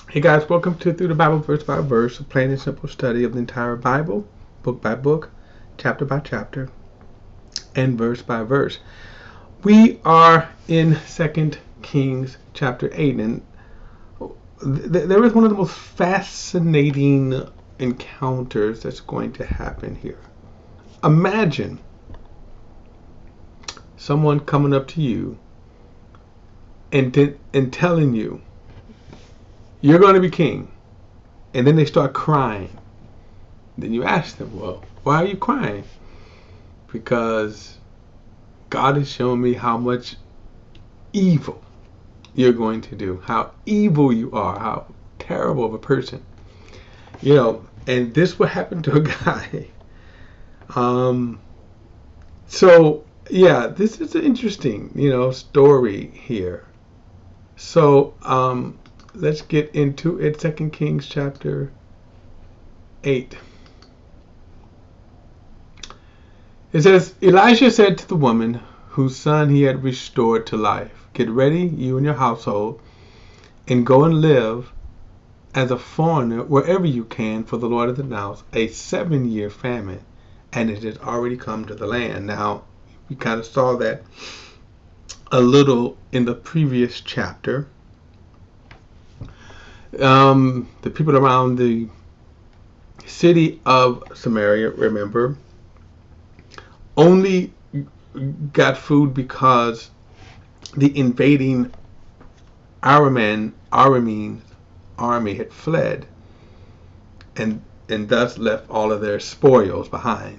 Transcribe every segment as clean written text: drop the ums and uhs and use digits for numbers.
Hey guys, welcome to Through the Bible Verse by Verse, a plain and simple study of the entire Bible, book by book, chapter by chapter, and verse by verse. We are in 2 Kings chapter 8, and there is one of the most fascinating encounters that's going to happen here. Imagine someone coming up to you and telling you, you're going to be king, and then they start crying. Then you ask them, well, why are you crying? Because God has shown me how much evil you're going to do, how evil you are, how terrible of a person. And this will happen to a guy. So, yeah, this is an interesting, story here. So, let's get into it. 2 Kings chapter 8. It says, Elisha said to the woman whose son he had restored to life, get ready, you and your household, and go and live as a foreigner wherever you can, for the Lord has announced a 7-year famine, and it has already come to the land. Now, we kind of saw that a little in the previous chapter. The people around the city of Samaria, remember, only got food because the invading Aramean army had fled and thus left all of their spoils behind.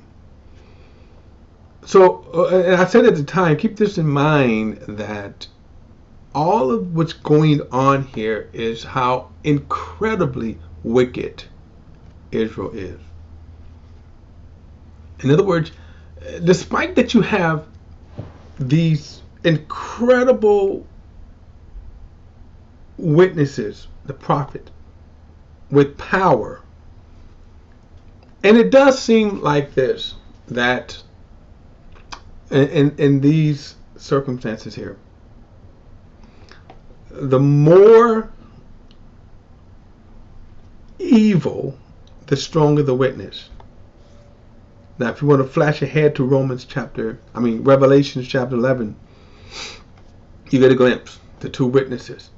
So, and I said at the time, keep this in mind, that all of what's going on here is how incredibly wicked Israel is. In other words, despite that you have these incredible witnesses, the prophet, with power, and it does seem like this, that in these circumstances here, the more evil, the stronger the witness. Now, if you want to flash ahead to Revelation chapter 11, you get a glimpse, the two witnesses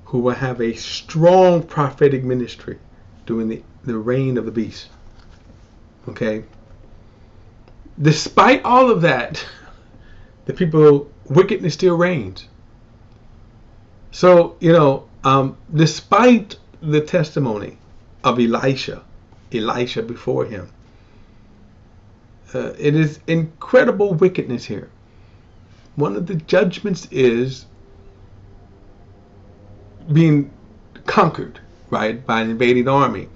who will have a strong prophetic ministry during the reign of the beast. Okay? Despite all of that, the people, wickedness still reigns. So, despite the testimony of Elisha before him, it is incredible wickedness here. One of the judgments is being conquered, right, by an invading army,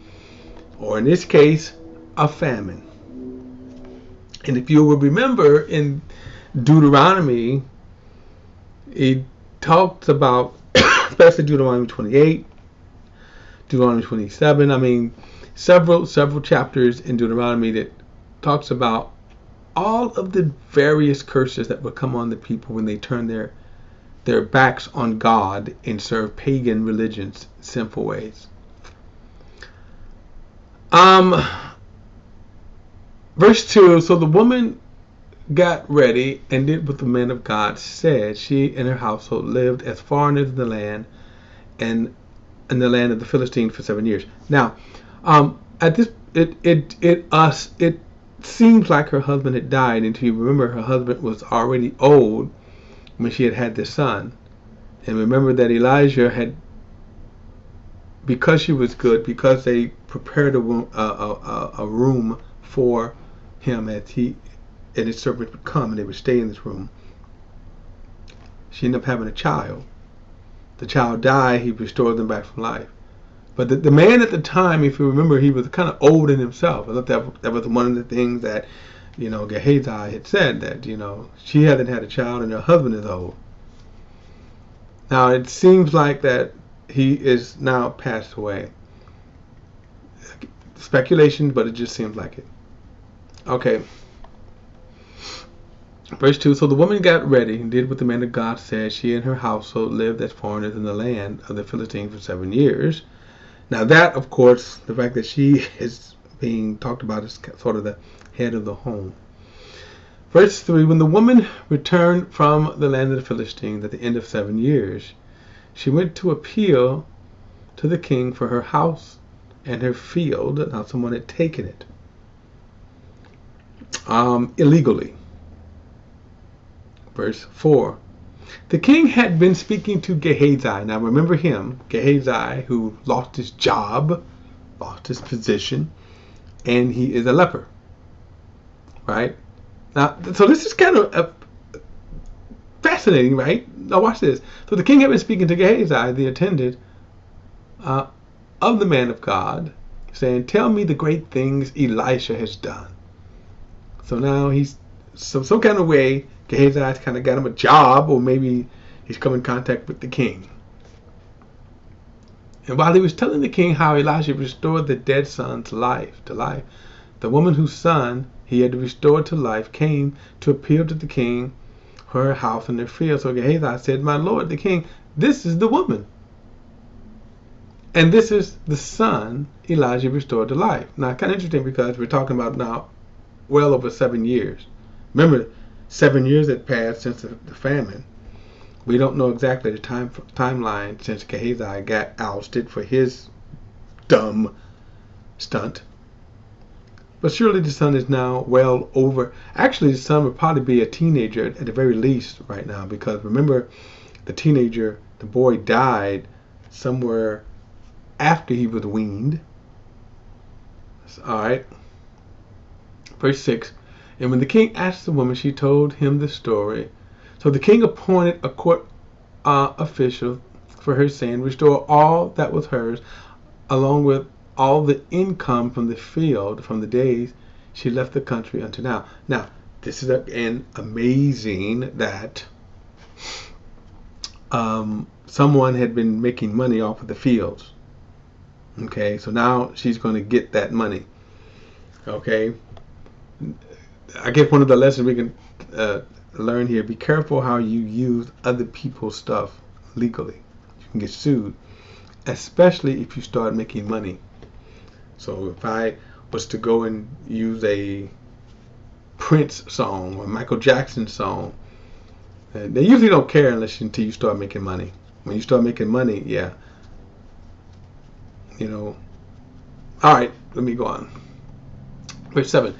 or in this case, a famine. And if you will remember, in Deuteronomy, it talks about, especially Deuteronomy 28, Deuteronomy 27, several chapters in Deuteronomy that talks about all of the various curses that would come on the people when they turn their backs on God and serve pagan religions, sinful ways. Verse 2, so the woman got ready and did what the man of God said. She and her household lived as foreigners in the land, and in the land of the Philistines for 7 years. Now, at this, it seems like her husband had died, and if you remember, her husband was already old when she had this son. And remember that Elijah had, because she was good, because they prepared a room for him as he and his servants would come and they would stay in this room, she ended up having a child. The child died, he restored them back from life. But the man at the time, if you remember, he was kind of old in himself. I thought that was one of the things that, Gehazi had said, that, she hasn't had a child and her husband is old. Now, it seems like that he is now passed away. Speculation, but it just seems like it. Okay. Verse 2, so the woman got ready and did what the man of God said. She and her household lived as foreigners in the land of the Philistines for 7 years. Now that, of course, the fact that she is being talked about as sort of the head of the home. Verse 3, when the woman returned from the land of the Philistines at the end of 7 years, she went to appeal to the king for her house and her field. Now someone had taken it illegally. Verse 4, the king had been speaking to Gehazi. Now remember him, Gehazi, who lost his job, lost his position, and he is a leper. Right? Now, so this is kind of fascinating, right? Now watch this. So the king had been speaking to Gehazi, the attendant of the man of God, saying, tell me the great things Elisha has done. So now he's some kind of way, Gehazi's kind of got him a job, or maybe he's come in contact with the king. And while he was telling the king how Elisha restored the dead son's life to life, the woman whose son he had restored to life came to appeal to the king for her house and her field. So Gehazi said, my lord the king, this is the woman, and this is the son Elijah restored to life. Now, kind of interesting because we're talking about now well over 7 years. Remember, 7 years had passed since the famine. We don't know exactly the timeline since Gehazi got ousted for his dumb stunt. But surely the son is now well over. Actually, the son would probably be a teenager at the very least right now, because remember, the boy died somewhere after he was weaned. All right. Verse 6, and when the king asked the woman, she told him the story. So the king appointed a court official for her, saying, restore all that was hers, along with all the income from the field from the days she left the country until now. Now, this is again amazing that someone had been making money off of the fields. Okay, so now she's going to get that money. Okay, I guess one of the lessons we can learn here: be careful how you use other people's stuff legally. You can get sued, especially if you start making money. So if I was to go and use a Prince song or Michael Jackson song, they usually don't care until you start making money. When you start making money, yeah, you know. All right, let me go on. Verse 7.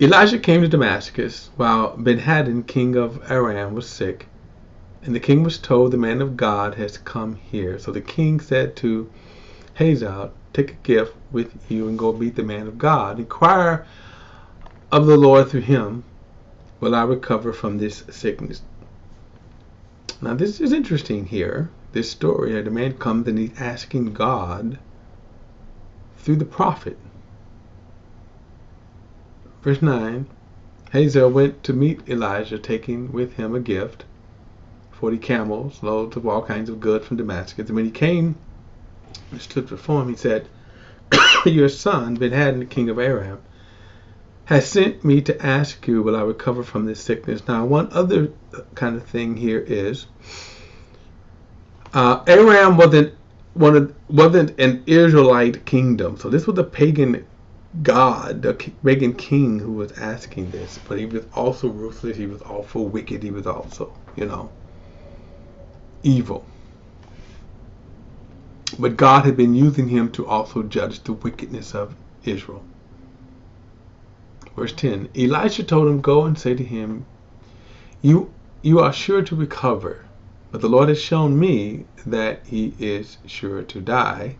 Elisha came to Damascus while Ben-Hadad, king of Aram, was sick, and the king was told, the man of God has come here. So the king said to Hazael, take a gift with you and go meet the man of God. Inquire of the Lord through him, will I recover from this sickness. Now this is interesting here, this story. The man comes and he's asking God through the prophet. Verse 9, Hazael went to meet Elijah, taking with him a gift, 40 camels, loads of all kinds of goods from Damascus. And when he came and stood before him, he said, your son, Ben-Hadad, king of Aram, has sent me to ask you, will I recover from this sickness? Now, one other kind of thing here is, Aram wasn't an Israelite kingdom. So this was a pagan god, the pagan king who was asking this. But he was also ruthless. He was also wicked. He was also, evil. But God had been using him to also judge the wickedness of Israel. Verse 10, Elisha told him, go and say to him, you are sure to recover, but the Lord has shown me that he is sure to die.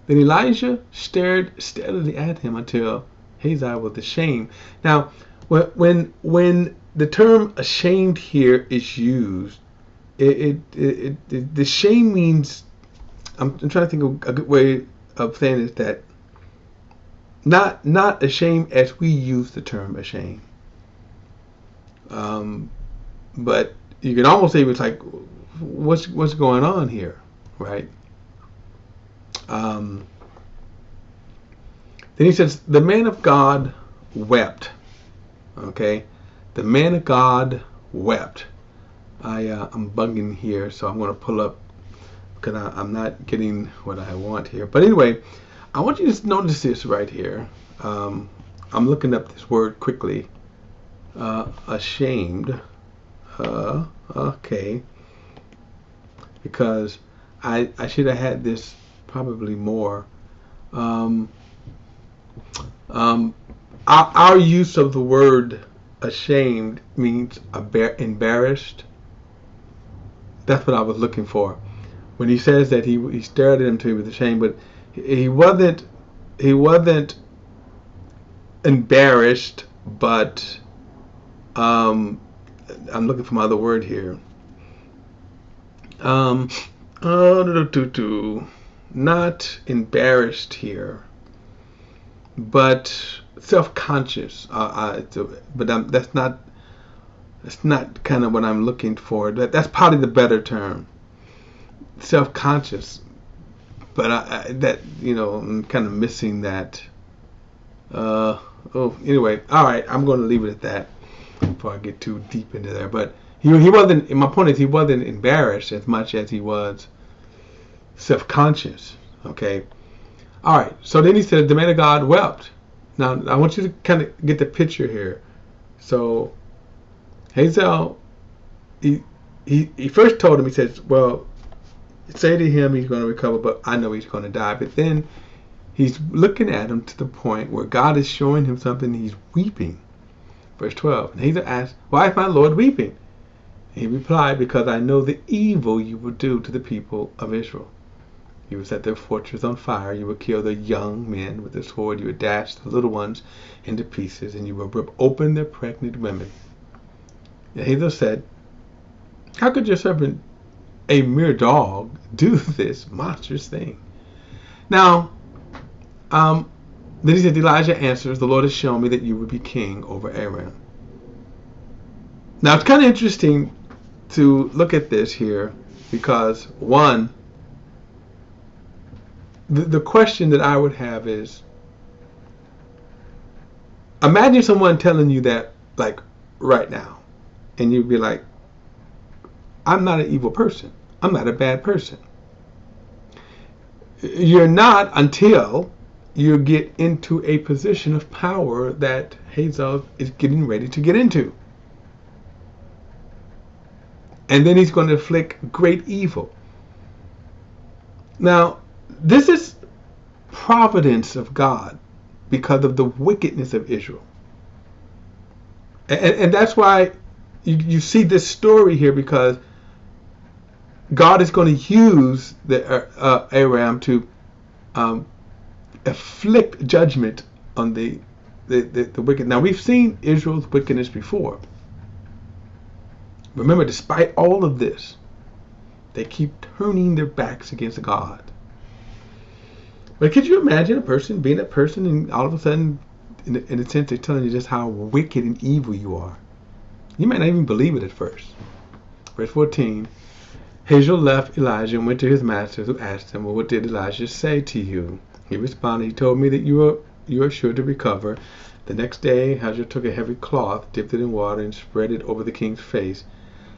Then Elijah stared steadily at him until Hazael was ashamed. Now, when the term ashamed here is used, the shame means, I'm trying to think of a good way of saying is that not ashamed as we use the term ashamed, but you can almost say it's like, what's going on here, right? Then he says, the man of God wept. Okay, the man of God wept. I'm bugging here, so I'm going to pull up because I'm not getting what I want here. But anyway, I want you to notice this right here. I'm looking up this word quickly. Ashamed. Okay. Because I should have had this probably more. Our use of the word ashamed means embarrassed. That's what I was looking for. When he says that he stared at him till he was ashamed, but he wasn't embarrassed, but I'm looking for my other word here. Not embarrassed here, but self-conscious. That's not kind of what I'm looking for. That's probably the better term. Self-conscious, but I'm kind of missing that. Anyway, all right, I'm going to leave it at that before I get too deep into there. But he wasn't. My point is, he wasn't embarrassed as much as he was self-conscious. Okay. All right. So then he said, the man of God wept. Now I want you to kind of get the picture here. So Hazael, he first told him, he says, well, say to him he's going to recover, but I know he's going to die. But then he's looking at him to the point where God is showing him something. He's weeping. Verse 12. And Hazael asked, why is my Lord weeping? He replied, because I know the evil you will do to the people of Israel. You will set their fortress on fire. You will kill the young men with the sword. You will dash the little ones into pieces, and you will rip open their pregnant women. And Hazael said, how could your servant, a mere dog, do this monstrous thing? Now, then he said, Elijah answers, the Lord has shown me that you would be king over Aram. Now, it's kind of interesting to look at this here because, one, the question that I would have is, imagine someone telling you that, like, right now, and you'd be like, I'm not an evil person. I'm not a bad person. You're not until you get into a position of power that Hazael is getting ready to get into. And then he's going to inflict great evil. Now, this is providence of God because of the wickedness of Israel. And that's why you see this story here, because God is going to use the Aram to afflict judgment on the wicked. Now, we've seen Israel's wickedness before. Remember, despite all of this, they keep turning their backs against God. But could you imagine a person being a person and all of a sudden, in a sense, they're telling you just how wicked and evil you are? You might not even believe it at first. Verse 14, Hazael left Elijah and went to his masters, who asked him, well, what did Elijah say to you? He responded, he told me that you are sure to recover. The next day, Hazael took a heavy cloth, dipped it in water, and spread it over the king's face.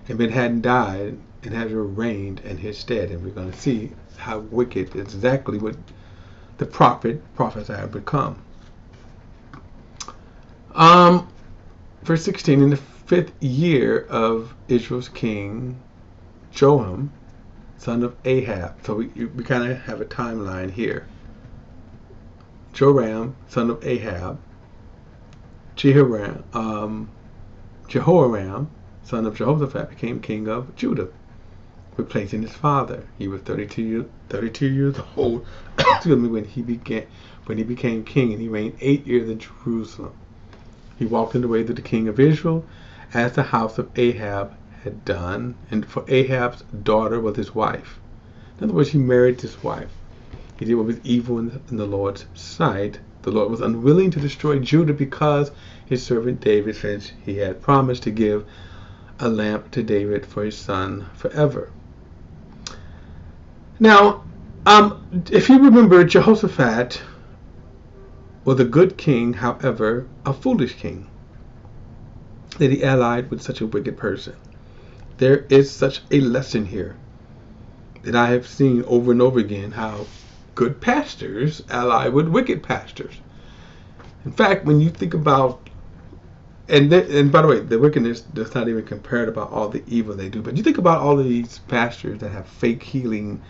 And Ben-Hadad died, and Hazael reigned in his stead. And we're going to see how wicked, exactly what the prophet prophesied would come. Verse 16, in the 5th year of Israel's king, Joram, son of Ahab. So we kind of have a timeline here. Joram, son of Ahab. Jehoram, son of Jehoshaphat, became king of Judah, replacing his father. He was 32 years old when he became king, and he reigned 8 years in Jerusalem. He walked in the way of the king of Israel, as the house of Ahab had done, and for Ahab's daughter was his wife. In other words, he married this wife. He did what was evil in the Lord's sight. The Lord was unwilling to destroy Judah because his servant David said he had promised to give a lamp to David for his son forever. Now, if you remember, Jehoshaphat was a good king, however, a foolish king, that he allied with such a wicked person. There is such a lesson here. that I have seen over and over again how good pastors ally with wicked pastors. In fact, when you think about, and by the way, the wickedness does not even compare about all the evil they do. But you think about all of these pastors that have fake healing,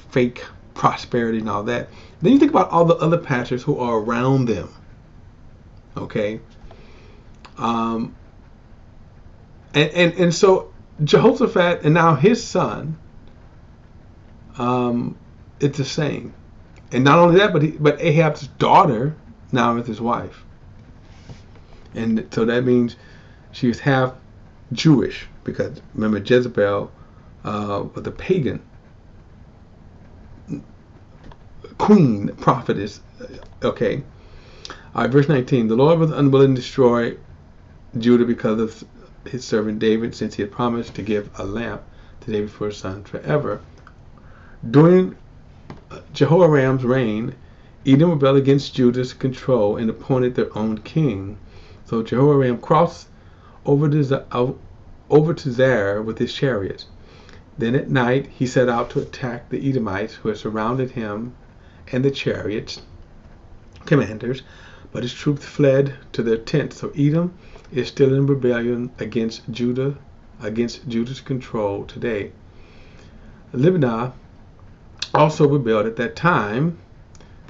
fake prosperity, and all that. Then you think about all the other pastors who are around them. Okay, and so Jehoshaphat and now his son, it's the same. And not only that, but Ahab's daughter now is his wife. And so that means she was half Jewish, because remember Jezebel was a pagan queen, prophetess. Okay. All right, verse 19. The Lord was unwilling to destroy Judah because of his servant David, since he had promised to give a lamp to David for his son forever. During Jehoram's reign, Edom rebelled against Judah's control and appointed their own king. So Jehoram crossed over to Zair with his chariots. Then at night he set out to attack the Edomites who had surrounded him and the chariots commanders, but his troops fled to their tents. So Edom is still in rebellion against Judah's control today. Libnah also rebelled at that time.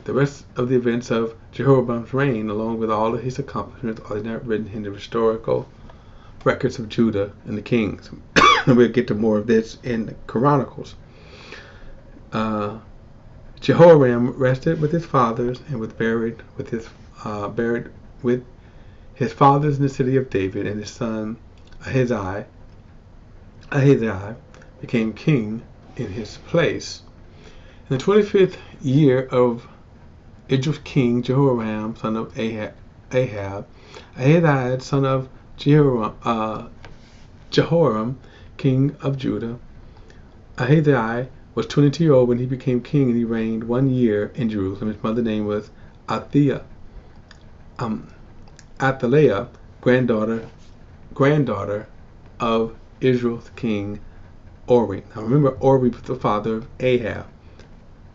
The rest of the events of Jehoram's reign, along with all of his accomplishments, are not written in the historical records of Judah and the kings. And we'll get to more of this in the Chronicles. Jehoram rested with his fathers and was buried with his fathers in the city of David, and his son Ahaziah became king in his place. In the 25th year of Israel's king Jehoram, son of Ahab, Ahaziah, son of Jehoram, king of Judah. Ahaziah was 22 years old when he became king, and he reigned 1 year in Jerusalem. His mother's name was Athaliah, granddaughter of Israel's king Ori. Now remember, Ori was the father of Ahab.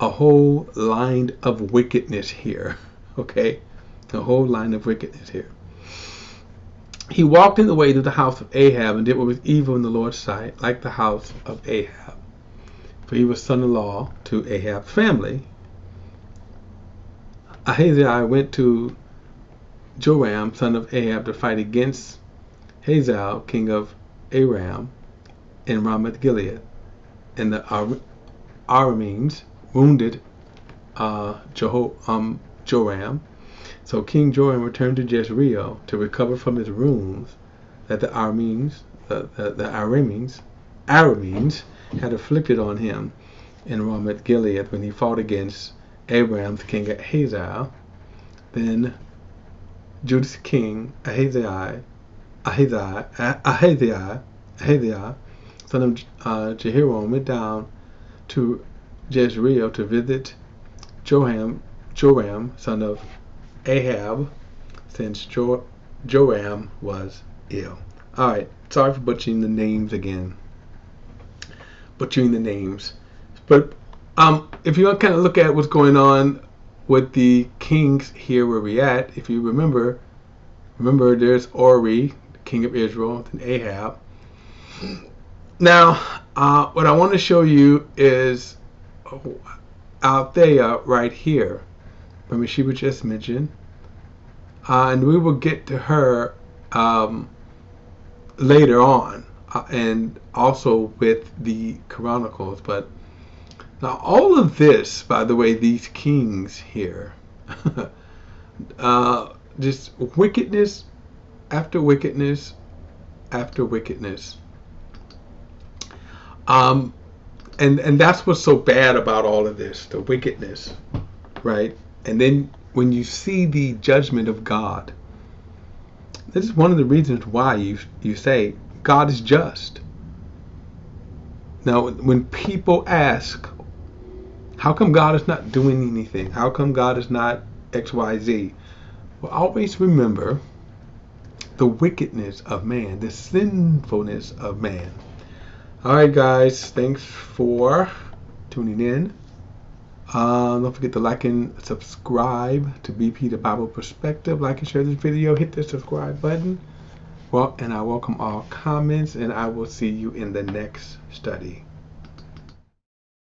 A whole line of wickedness here. Okay? A whole line of wickedness here. He walked in the way of the house of Ahab and did what was evil in the Lord's sight, like the house of Ahab. For he was son-in-law to Ahab's family. Ahaziah went to Joram, son of Ahab, to fight against Hazael, king of Aram, in Ramoth Gilead. And the Arameans wounded Joram. So King Joram returned to Jezreel to recover from his wounds that the Arameans had afflicted on him in Ramoth Gilead when he fought against Aram's king at Hazael. Then Judah's king Ahaziah, son of Jehoram, went down to Jezreel to visit Joram, son of Ahab, since Joram was ill. Alright, sorry for butchering the names again. But if you want to kind of look at what's going on with the kings here where we're at, if you remember there's Ori, king of Israel, and Ahab. Now, what I want to show you is Althea right here. Remember, she was just mentioned. And we will get to her later on, and also with the Chronicles. But now all of this, by the way, these kings here, just wickedness after wickedness after wickedness. And that's what's so bad about all of this, the wickedness, right? And then when you see the judgment of God, this is one of the reasons why you say God is just. Now, when people ask, how come God is not doing anything? How come God is not XYZ? Well, always remember the wickedness of man, the sinfulness of man. All right, guys, thanks for tuning in. Don't forget to like and subscribe to BP the Bible Perspective. Like and share this video. Hit the subscribe button. Well, and I welcome all comments, and I will see you in the next study.